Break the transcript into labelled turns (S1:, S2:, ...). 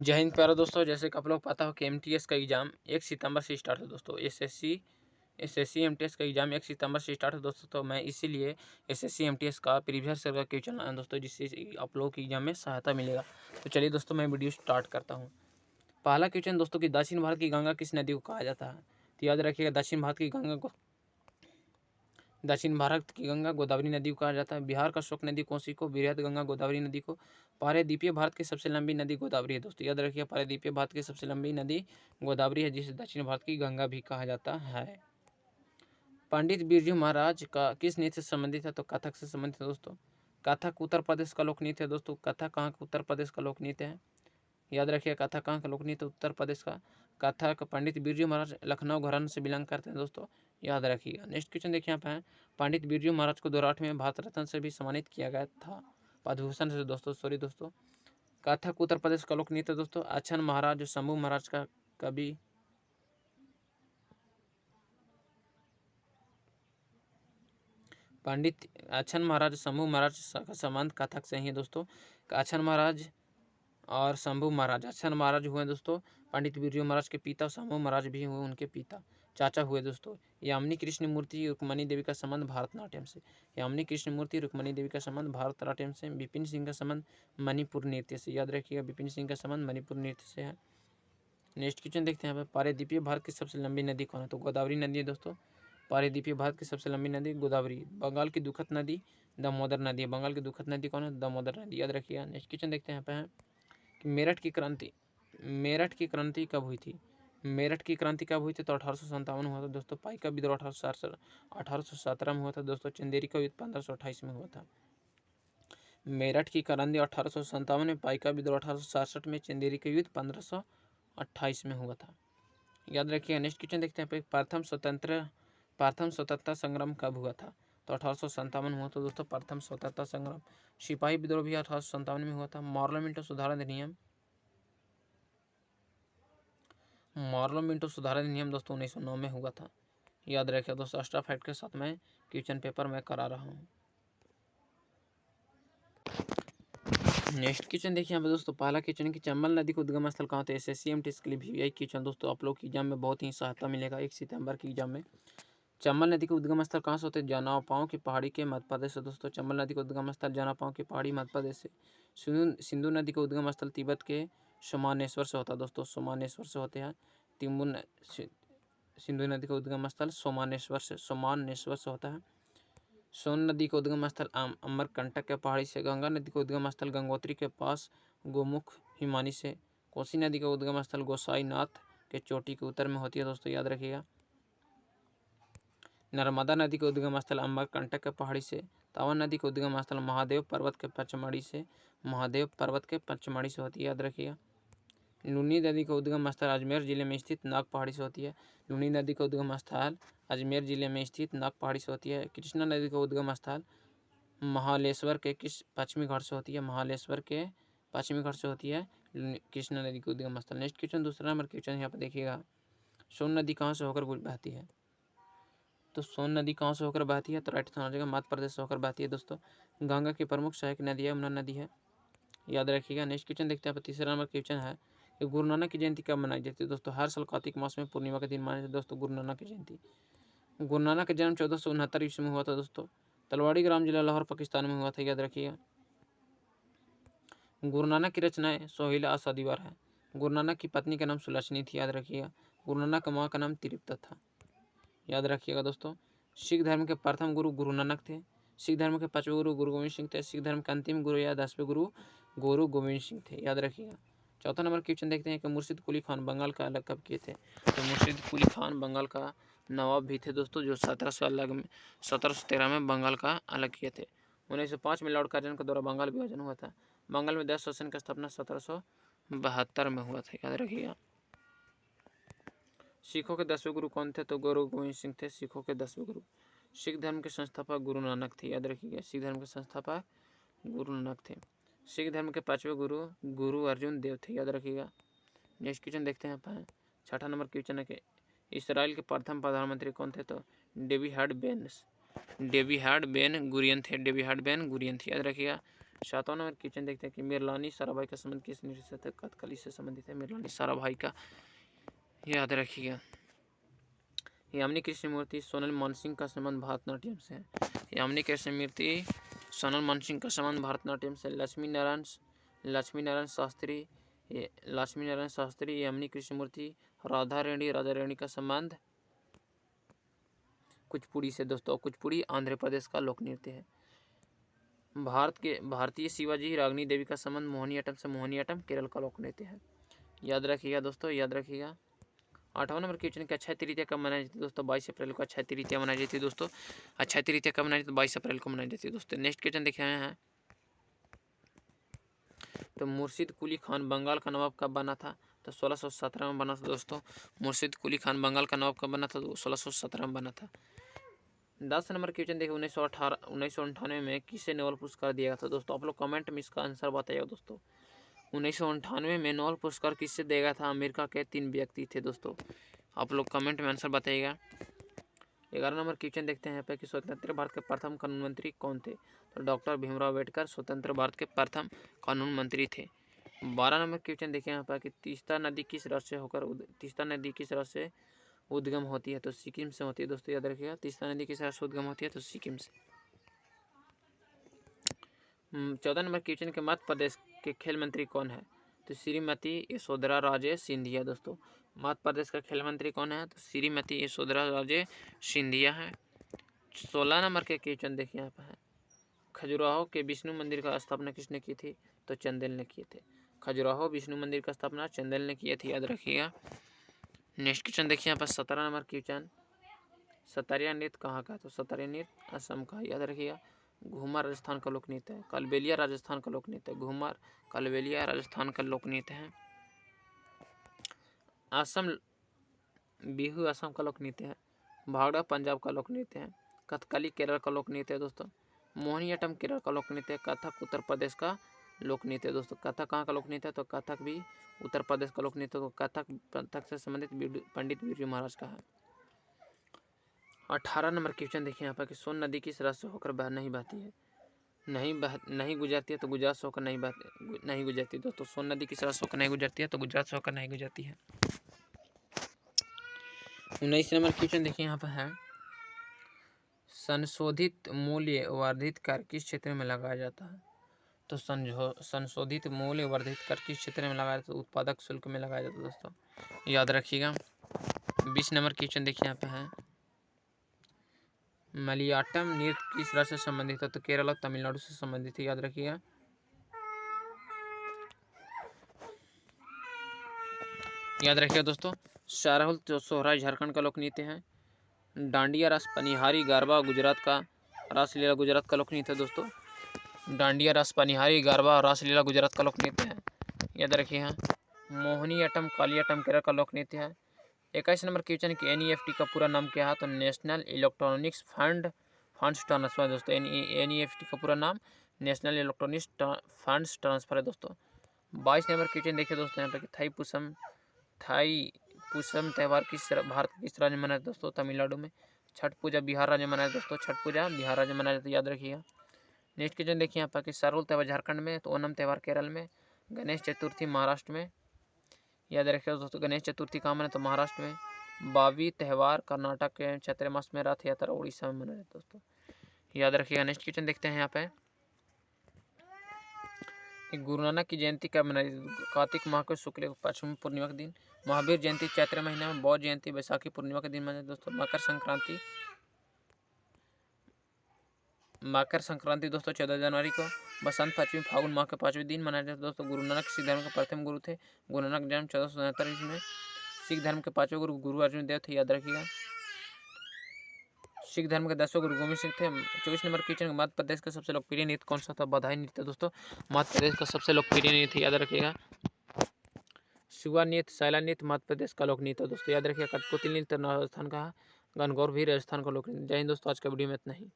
S1: जय हिंद प्यारे दोस्तों, जैसे कि आप लोग पता हो कि एमटीएस का एग्ज़ाम 1 सितंबर से स्टार्ट है दोस्तों। एसएससी एमटीएस का एग्ज़ाम 1 सितंबर से स्टार्ट है दोस्तों। तो मैं इसीलिए एसएससी एमटीएस का प्रीवियस ईयर का क्वेश्चन लाया दोस्तों, जिससे आप लोगों की एग्जाम में सहायता मिलेगा। तो चलिए दोस्तों, मैं वीडियो स्टार्ट करता हूँ। पहला क्वेश्चन दोस्तों कि दक्षिण भारत की गंगा किस नदी को कहा जाता है? तो याद रखिएगा, दक्षिण भारत की गंगा गोदावरी नदी को कहा जाता है। बिहार का शोक नदी कोसी को, बृहद गंगा गोदावरी नदी को। पारेदीपीय भारत की सबसे लंबी नदी गोदावरी है दोस्तों। याद रखिए, पारेदीपीय भारत की सबसे लंबी नदी गोदावरी है, जिसे दक्षिण भारत की गंगा भी कहा जाता है। पंडित बिरजू महाराज का किस नृत्य से संबंधित है? तो कथक से संबंधित है दोस्तों। कथक उत्तर प्रदेश का लोक नृत्य है दोस्तों। कथक कहाँ का उत्तर प्रदेश का लोक नृत्य है? याद रखिए, कथक कहाँ का लोक नृत्य उत्तर प्रदेश का। कथक पंडित बिरजू महाराज लखनऊ घराने से बिलोंग करते हैं दोस्तों, याद रखिएगा। नेक्स्ट क्वेश्चन देखिए यहाँ पे है, पंडित बिरजू महाराज को 2008 में भारत रत्न से भी सम्मानित किया गया था, पद्म भूषण से दोस्तों। कथक उत्तर प्रदेश का लोक नृत्य दोस्तों। अच्छन महाराज शंभू महाराज का कवि पंडित अच्छन महाराज शंभू महाराज का संबंध कथक से ही है दोस्तों। अच्छन महाराज और शंभू महाराज, अच्छन महाराज हुए दोस्तों पंडित बिरजू महाराज के पिता, शंभू महाराज भी हुए उनके पिता, चाचा हुए दोस्तों। यामिनी कृष्ण मूर्ति रुक्मणी देवी का संबंध भरतनाट्यम से। यामिनी कृष्ण मूर्ति रुक्मणी देवी का संबंध भरतनाट्यम से। विपिन सिंह का संबंध मणिपुर नृत्य से। याद रखिएगा, विपिन सिंह का संबंध मणिपुर नृत्य से है। नेक्स्ट क्वेश्चन देखते हैं यहाँ पे, पारेदीपीय भारत की सबसे लंबी नदी कौन है? तो गोदावरी नदी है दोस्तों। पारेदीपीय भारत की सबसे लंबी नदी गोदावरी। बंगाल की दुखद नदी दामोदर नदी है। बंगाल की दुखद नदी कौन है? दामोदर नदी, याद रखिएगा। नेक्स्ट क्वेश्चन देखते हैं यहाँ पे है कि मेरठ की क्रांति कब हुई थी? मेरठ की क्रांति कब हुई थी? तो 1857 हुआ था दोस्तों। पाइका विद्रोह 1817 में हुआ था दोस्तों। चंदेरी का युद्ध 1528 में हुआ था। मेरठ की क्रांति 1857 में, पाइका विद्रोह 1867 में, चंदेरी का युद्ध 1528 में हुआ था, याद रखिए। नेक्स्ट क्वेश्चन देखते हैं, प्रथम स्वतंत्रता संग्राम कब हुआ था? तो 1857 में हुआ था दोस्तों, प्रथम स्वतंत्रता संग्राम। सिपाही विद्रोह भी 1857 में हुआ था। मॉर्लो मिंटो सुधार अधिनियम दोस्तों 1909 में हुआ था, याद रखिए दोस्तों। एक्स्ट्रा फैक्ट के साथ मैं क्वेश्चन पेपर में करा रहा हूँ। नेक्स्ट क्वेश्चन देखिए यहाँ पे दोस्तों, पहला क्वेश्चन कि चंबल नदी का उद्गम स्थल कहाँ होता है? एसएससी एमटीएस के लिए भी यही क्वेश्चन दोस्तों आप लोग की एग्जाम में बहुत ही सहायता मिलेगा 1 सितंबर की एग्जाम में। चंबल नदी का उद्गम स्थल कहाँ से होते हैं? जनापाओं की पहाड़ी के मध्य प्रदेश से दोस्तों। चंबल नदी का उद्गम स्थल जनापाओं की पहाड़ी मध्य प्रदेश से। सिंधु नदी का उद्गम स्थल तिब्बत के सोमानेश्वर से होता है दोस्तों, सोमानेश्वर से होते हैं। सिंधु नदी का उद्गम स्थल सोमानेश्वर से होता है। सोन नदी का उद्गम स्थल अमरकंटक के पहाड़ी से। गंगा नदी का उद्गम स्थल गंगोत्री के पास गोमुख हिमानी से। कोसी नदी का उद्गम स्थल गोसाईनाथ के चोटी के उत्तर में होती है दोस्तों, याद रखिएगा। नर्मदा नदी का उद्गम स्थल अमरकंटक के पहाड़ी से। तावा नदी का उद्गम स्थल महादेव पर्वत के पचमढ़ी से होती है, याद रखिएगा। लूनी नदी का उद्गम स्थल अजमेर जिले में स्थित नाग पहाड़ी से होती है। लूनी नदी का उद्गम स्थल अजमेर जिले में स्थित नाग पहाड़ी से होती है। कृष्णा नदी का उद्गम स्थल महालेश्वर के किस पश्चिमी घाट से होती है? महालेश्वर के पश्चिमी घाट से होती है कृष्णा नदी का उद्गम स्थल। नेक्स्ट क्वेश्चन, दूसरा नंबर क्वेश्चन यहाँ पर देखिएगा, सोन नदी कहाँ से होकर बहती है? तो सोन नदी कहाँ से होकर बहती है? तो राइट आंसर हो जाएगा मध्य प्रदेश से होकर बहती है दोस्तों। गंगा की प्रमुख सहायक नदी है यमुना नदी है, याद रखिएगा। नेक्स्ट क्वेश्चन देखते हैं, तीसरा नंबर क्वेश्चन है कि गुरु नानक की जयंती कब मनाई जाती है? दोस्तों हर साल कार्तिक मास में पूर्णिमा के दिन मनाई जाती है दोस्तों गुरु नानक की जयंती। गुरु नानक का जन्म 1469 ईस्वी में हुआ था दोस्तों। तलवाड़ी ग्राम जिला लाहौर पाकिस्तान में हुआ था, याद रखिएगा। गुरु नानक की रचनाएं सोहिला असादीवार है। गुरु नानक की पत्नी का नाम सुलक्षणी थी, याद रखिएगा। गुरु नानक का माँ का नाम तिरुप्ता था, याद रखिएगा दोस्तों। सिख धर्म के प्रथम गुरु गुरु नानक थे। सिख धर्म के 5वें गुरु गुरु गोविंद सिंह थे। सिख धर्म के अंतिम गुरु या 10वें गुरु गुरु गोविंद सिंह थे, याद रखिएगा। चौथा नंबर क्वेश्चन देखते हैं कि मुर्शिद कुली खान बंगाल का अलग कब किए थे? तो मुर्शिद कुली खान बंगाल का नवाब भी थे दोस्तों, जो 1713 में बंगाल का अलग किए थे। 1905 में लॉर्ड कार्जन के द्वारा बंगाल विभाजन हुआ था। बंगाल में 10 शासन की स्थापना 1772 में हुआ था, याद रखिएगा। सिखों के 10वें गुरु कौन थे? तो गुरु गोविंद सिंह थे सिखों के 10वें गुरु। सिख धर्म के संस्थापक गुरु नानक थे, याद रखिएगा। सिख धर्म के संस्थापक गुरु नानक थे। सिख धर्म के 5वें गुरु गुरु अर्जुन देव थे, याद रखिएगा। नेक्स्ट क्वेश्चन देखते हैं आप, छठा नंबर क्वेश्चन है कि इसराइल के प्रथम प्रधानमंत्री कौन थे? तो डेवी हार्ड बेन गुरियन थे, याद रखिएगा। 7वां नंबर क्वेश्चन देखते हैं कि मिर्लानी साराभाई का संबंध किस नृत्य से कथकली से संबंधित है। मिर्लानी साराभाई का याद रखिएगा। यामिनी कृष्णमूर्ति सोनल मानसिंह का संबंध भरतनाट्यम से है। यामिनी कृष्णमूर्ति सोनल मानसिंह का संबंध भरतनाट्यम से। लक्ष्मी नारायण शास्त्री यामिनी कृष्णमूर्ति राधा रेड्डी का संबंध कुचिपुड़ी से दोस्तों। कुचिपुड़ी आंध्र प्रदेश का लोक नृत्य है। भारतीय शिवाजी रागिनी देवी का संबंध मोहिनीअट्टम से। मोहिनीअट्टम केरल का लोक नृत्य है। याद रखिएगा दोस्तों, याद रखिएगा। 8वां नंबर क्वेश्चन का अक्षय तृतीया कब मनाई जाती है दोस्तों। 22 अप्रैल को अक्षय तृतीया मनाई जाती है दोस्तों। अक्षय तृतीया कब मनाई जाती है? 22 अप्रैल को मनाई जाती है दोस्तों। नेक्स्ट क्वेश्चन देखे हैं तो मुर्शिद कुली खान बंगाल का नवाब कब बना था? तो 1617 में बना था दोस्तों। मुर्शिद कुली खान बंगाल का नवाब कब बना था? तो 1617 में बना था। 10 नंबर क्वेश्चन देखिए 1998 में किसे नोबेल पुरस्कार दिया गया था दोस्तों। आप लोग कमेंट में इसका आंसर बताइएगा दोस्तों। 1998 में नोबेल पुरस्कार किससे दिया गया था? अमेरिका के 3 व्यक्ति थे दोस्तों। आप लोग कमेंट में आंसर बताइएगा। 11 नंबर क्वेश्चन देखते हैं यहाँ पे कि स्वतंत्र भारत के प्रथम कानून मंत्री कौन थे? तो डॉक्टर भीमराव अम्बेडकर स्वतंत्र भारत के प्रथम कानून मंत्री थे। 12 नंबर क्वेश्चन देखिए यहाँ पर कि तीस्ता नदी किस राज्य से उद्गम होती है? तो सिक्किम से होती है दोस्तों। याद रखिएगा, तीस्ता नदी किस राज्य से उद्गम होती है? तो सिक्किम से। 14 नंबर क्वेश्चन के मध्य प्रदेश के खेल मंत्री कौन है? तो श्रीमती यशोधरा राजे सिंधिया दोस्तों। मध्य प्रदेश का खेल मंत्री कौन है? तो श्रीमती यशोधरा राजे सिंधिया है। 16 नंबर के क्वेश्चन देखिए यहाँ पर है, खजुराहो के विष्णु मंदिर का स्थापना किसने की थी? तो चंदेल ने किए थे। खजुराहो विष्णु मंदिर का स्थापना चंदेल ने किए थे। याद रखिएगा। नेक्स्ट क्वेश्चन देखिए यहाँ पर 17 नंबर क्वेश्चन, सतारिया नृत्य कहाँ का? तो सतारिया नृत्य असम का। याद रखिएगा। घूमर राजस्थान का लोक नृत्य है। कालबेलिया राजस्थान का लोक नृत्य है। घूमर कालबेलिया राजस्थान का लोक नृत्य है। असम बिहू असम का लोक नृत्य है। भांगड़ा पंजाब का लोक नृत्य है। कथकली केरल का लोक नृत्य है दोस्तों। मोहिनीअट्टम केरल का लोक नृत्य है। कथक उत्तर प्रदेश का लोक नृत्य है दोस्तों। कथक कहाँ का लोक नृत्य है? तो कथक भी उत्तर प्रदेश का लोक नृत्य। तो कथक से संबंधित पंडित बिरजू महाराज का है। 18 नंबर क्वेश्चन देखिए यहाँ पर कि सोन नदी किस राज्य से होकर नहीं बहती है? नहीं गुजरती है। तो गुजरात से होकर नहीं गुजरती दोस्तों। सोन नदी किस राज्य से होकर नहीं गुजरती है? तो गुजरात से होकर नहीं गुजरती है। 19 नंबर क्वेश्चन देखिए यहाँ पर है, संशोधित मूल्य वर्धित कर किस क्षेत्र में लगाया जाता है? तो संशोधित मूल्य वर्धित कर किस क्षेत्र में लगाया जाता है? उत्पादक शुल्क में लगाया जाता है दोस्तों। याद रखिएगा। 20 नंबर क्वेश्चन देखिए यहाँ पे है, मलियाटम नृत्य किस राज्य से संबंधित है? तो केरल और तमिलनाडु से संबंधित है। याद रखिएगा। याद रखिएगा दोस्तों। शारहुल सोहराय झारखंड का लोक नृत्य है। डांडिया रास पनिहारी गारबा गुजरात का, रासलीला गुजरात का लोक नृत्य है दोस्तों। डांडिया रास पनिहारी गारबा रासलीला गुजरात का लोक नृत्य है। याद रखिए। मोहिनीअट्टम कालियाट्टम केरल का लोक नृत्य है। 21 नंबर क्वेश्चन की NEFT का पूरा नाम क्या है? तो नेशनल इलेक्ट्रॉनिक्स फंड्स ट्रांसफर दोस्तों। NEFT का पूरा नाम नेशनल इलेक्ट्रॉनिक्स फंड्स ट्रांसफर है दोस्तों। 22 नंबर क्वेश्चन देखिए दोस्तों यहाँ पे, थाई पुसम त्यौहार भारत के किस राज्य में मनाया दोस्तों? तमिलनाडु में। छठ पूजा बिहार राज्य में मनाया दोस्तों। छठ पूजा बिहार राज्य में मनाया जाता है। याद रखिएगा। नेक्स्ट क्वेश्चन देखिए यहाँ पर कि शारहुल त्यौहार झारखंड में, तो ओणम त्यौहार केरल में, गणेश चतुर्थी महाराष्ट्र में। याद रखिएगा दोस्तों। गणेश चतुर्थी कहाँ मनाया? तो महाराष्ट्र में। बावी त्यौहार कर्नाटक के चैत्र मास में, रथ यात्रा उड़ीसा में मनाया जाता है दोस्तों। याद रखिएगा। नेक्स्ट क्वेश्चन देखते हैं यहाँ पे, गुरु नानक की जयंती कब मनाई? कार्तिक माह के शुक्ल पक्षमी पूर्णिमा के दिन। महावीर जयंती चैत्र महीना में। बौद्ध जयंती बैसाखी पूर्णिमा के दिन मनाई दोस्तों। मकर संक्रांति दोस्तों 14 जनवरी को। बसंत पंचमी फागुन माह के 5वें दिन मनाया जाता है दोस्तों। गुरु नानक सिख धर्म के प्रथम गुरु थे। गुरु नानक जन्म 1477 ईस्वी में। सिख धर्म के 5वें गुरु अर्जुन देव थे। याद रखिएगा। सिख धर्म के 10वें गुरु गोविंद सिंह थे। 24 नंबर क्वेश्चन, मध्य प्रदेश का सबसे लोकप्रिय नृत्य कौन सा था? बधाई नृत्य दोस्तों। मध्य प्रदेश का सबसे लोकप्रिय नृत्य, याद रखिएगा। शुआ नृत्य, सैला नृत्य मध्य प्रदेश का लोक नृत्य दोस्तों। याद रखिएगा। कठपुतली नृत्य राजस्थान का, गणगौर भी राजस्थान का लोक नृत्य। जय हिंद दोस्तों। आज का वीडियो में इतना ही।